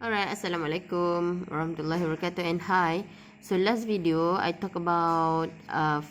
Alright, Assalamualaikum warahmatullahi wabarakatuh and hi. So last video I talk about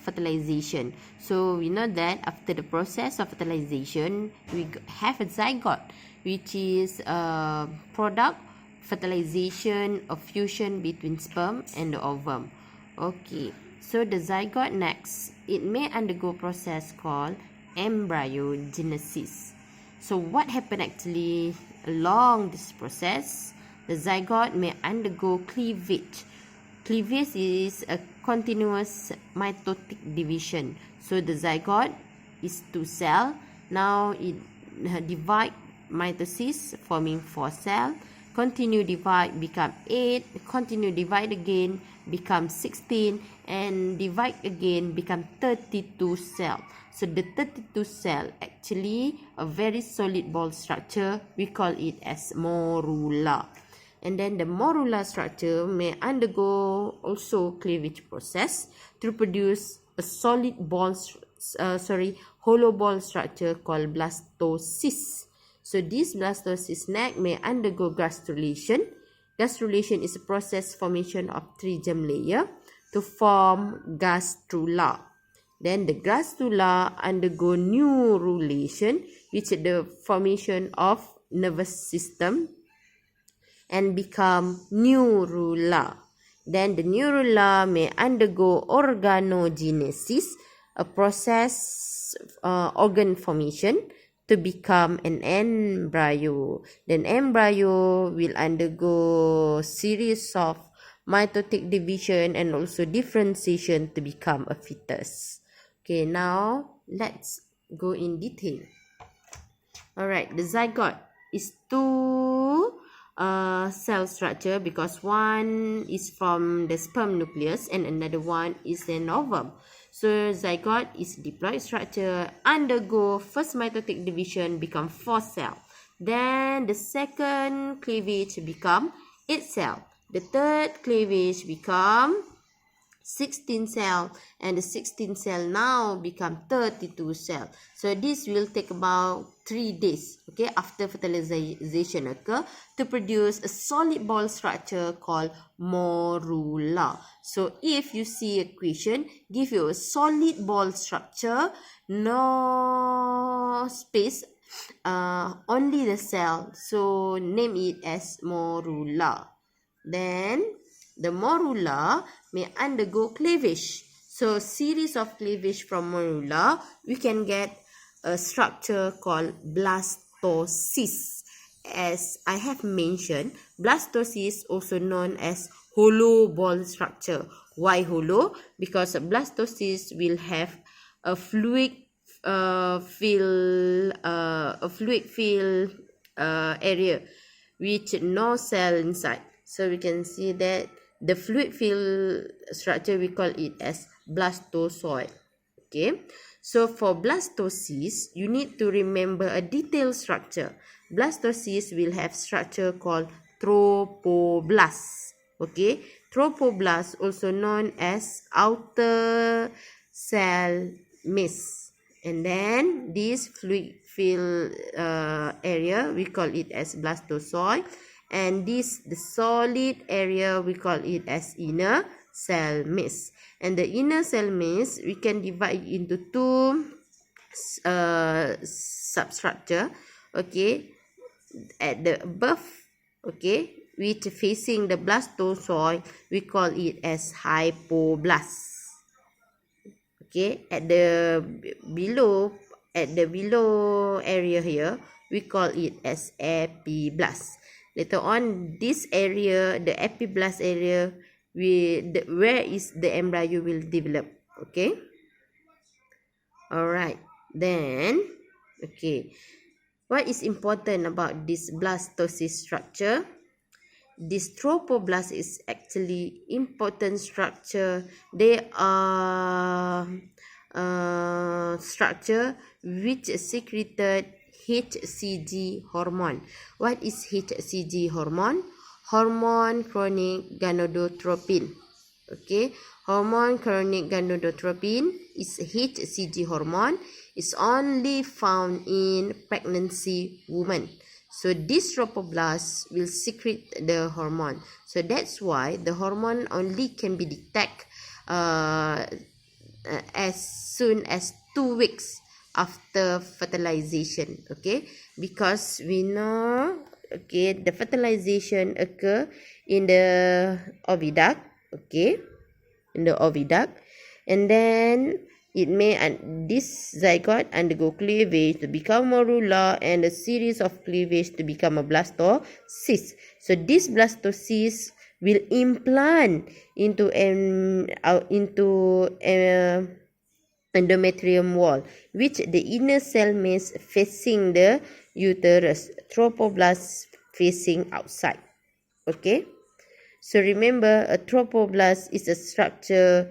fertilization. So we know that after the process of fertilization we have a zygote, which is a product fertilization of fusion between sperm and the ovum. Okay, so the zygote next, it may undergo process called embryogenesis. So what happened actually along this process? The zygote may undergo cleavage. Cleavage is a continuous mitotic division. So the zygote is 2 cells. Now it divide mitosis, forming 4 cells. Continue divide, become 8. Continue divide again, become 16. And divide again, become 32 cells. So the 32 cell actually a very solid ball structure. We call it as morula. And then the morula structure may undergo also cleavage process to produce a solid ball, hollow ball structure called blastocyst. So this blastocyst neck may undergo gastrulation. Gastrulation is a process formation of 3 germ layer to form gastrula. Then the gastrula undergo neurulation, which is the formation of nervous system, and become neurula. Then the neurula may undergo organogenesis, a process organ formation to become an embryo. Then embryo will undergo series of mitotic division and also differentiation to become a fetus. Okay, now let's go in detail. Alright, the zygote is 2 cell structure because one is from the sperm nucleus and another one is an ovum. So zygote is diploid structure, undergo first mitotic division, become 4 cell. Then the second cleavage become 8 cell. The third cleavage become 16 cell, and the 16 cell now become 32 cell. So this will take about 3 days, okay, after fertilization occur to produce a solid ball structure called morula. So if you see a question give you a solid ball structure, no space, only the cell, so name it as morula. Then the morula may undergo cleavage. So series of cleavage from morula, we can get a structure called blastocyst. As I have mentioned, blastocyst also known as hollow ball structure. Why hollow? Because blastocyst will have a fluid fill area with no cell inside. So we can see that the fluid fill structure, we call it as blastozoid. Okay, so for blastocyst, you need to remember a detailed structure. Blastocyst will have structure called trophoblast. Okay, trophoblast also known as outer cell mass. And then this fluid fill area, we call it as blastozoid. And this, the solid area, we call it as inner cell mass. And the inner cell mass, we can divide into 2 substructure. Okay, at the above, okay, which facing the blastozoid, we call it as hypoblast. Okay, at the below area here, we call it as epiblast. Later on, this area, the epiblast area, where is the embryo will develop. Okay. Alright. Then, okay, what is important about this blastocyst structure? This trophoblast is actually important structure. They are structure which secreted HCG hormone. What is HCG hormone? Hormone chronic gonadotropin. Okay, hormone chronic gonadotropin is HCG hormone. It's only found in pregnancy women. So this trophoblast will secrete the hormone. So that's why the hormone only can be detected as soon as 2 weeks after fertilization. Okay, because we know, okay, the fertilization occur in the oviduct. Okay, in the oviduct, and then it may this zygote undergo cleavage to become morula, and a series of cleavage to become a blastocyst. So this blastocyst will implant into endometrium wall, which the inner cell mass facing the uterus, trophoblast facing outside. Okay, so remember, a trophoblast is a structure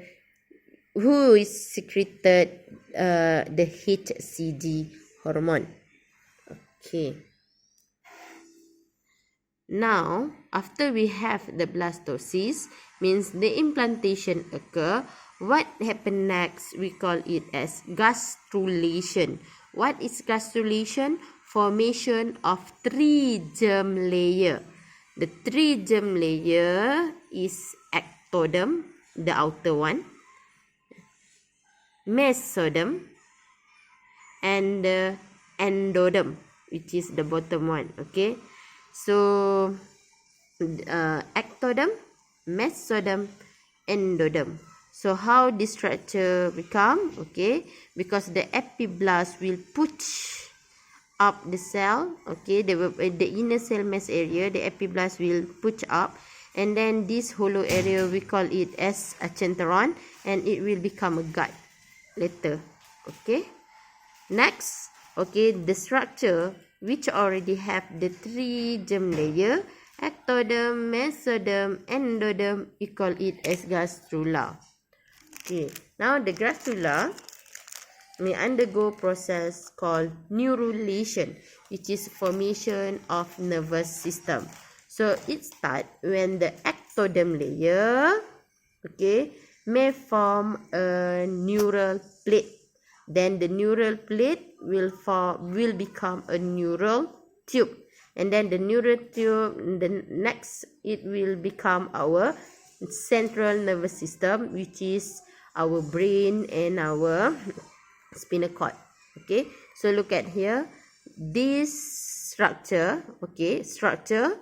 who is secreted the HCG hormone. Okay. Now, after we have the blastocyst, means the implantation occur. What happen next? We call it as gastrulation. What is gastrulation? Formation of 3 germ layer. The 3 germ layer is ectoderm, the outer one, Mesoderm, and the endoderm, which is the bottom one. Okay, so ectoderm, Mesoderm, endoderm. So how this structure become? Okay, because the epiblast will push up the cell. Okay, the inner cell mass area, the epiblast will push up, and then this hollow area we call it as a centron, and it will become a gut later. Okay, next, okay, the structure which already have the 3 germ layer, ectoderm, mesoderm, endoderm, we call it as gastrula. Okay, now the gastrula may undergo process called neurulation, which is formation of nervous system. So it starts when the ectoderm layer, okay, may form a neural plate. Then the neural plate will become a neural tube, and then the neural tube, the next it will become our central nervous system, which is our brain and our spinal cord. Okay, so look at here, this structure, okay, structure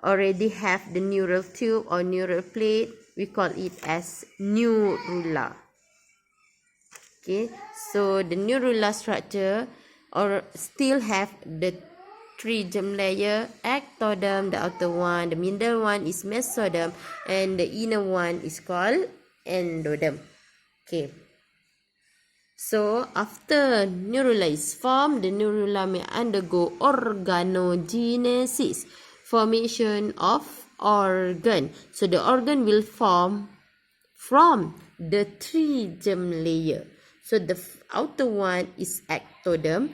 already have the neural tube or neural plate. We call it as neurula. Okay, so the neurula structure or still have the 3 germ layer, ectoderm, the outer one, the middle one is mesoderm, and the inner one is called endoderm. Okay, so after neurula is formed, the neurula may undergo organogenesis, formation of organ. So the organ will form from the 3 germ layer. So the outer one is ectoderm.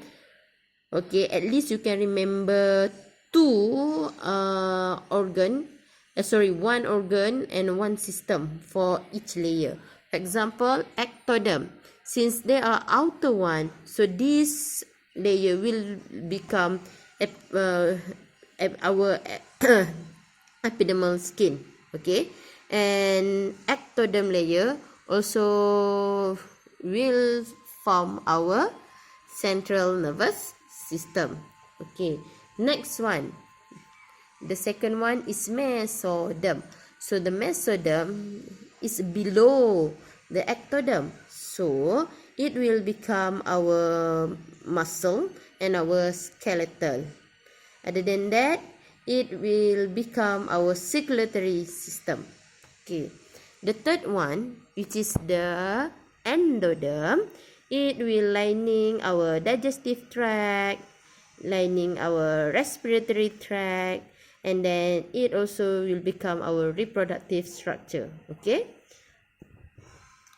Okay, at least you can remember 2 one organ and 1 system for each layer. For example, ectoderm, since they are outer one, so this layer will become our epidermal skin. Okay, and ectoderm layer also will form our central nervous system. Okay, next one, the second one is mesoderm. So the mesoderm is below the ectoderm, so it will become our muscle and our skeletal. Other than that, it will become our circulatory system. Okay, the third one, which is the endoderm, it will lining our digestive tract, lining our respiratory tract, and then it also will become our reproductive structure. Okay,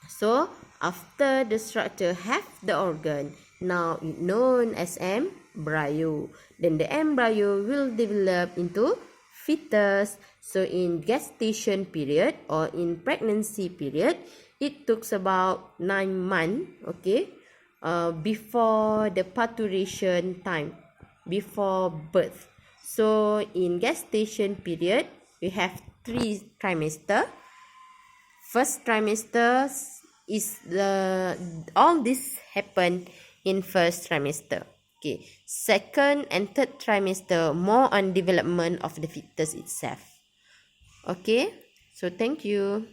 so after the structure have the organ, now it known as embryo. Then the embryo will develop into fetus. So in gestation period or in pregnancy period, it took about 9 months, okay, before the parturition time. before birth. So in gestation period, we have 3 trimester. First trimester is all this happen in first trimester. Okay, second and third trimester more on development of the fetus itself. Okay, so thank you.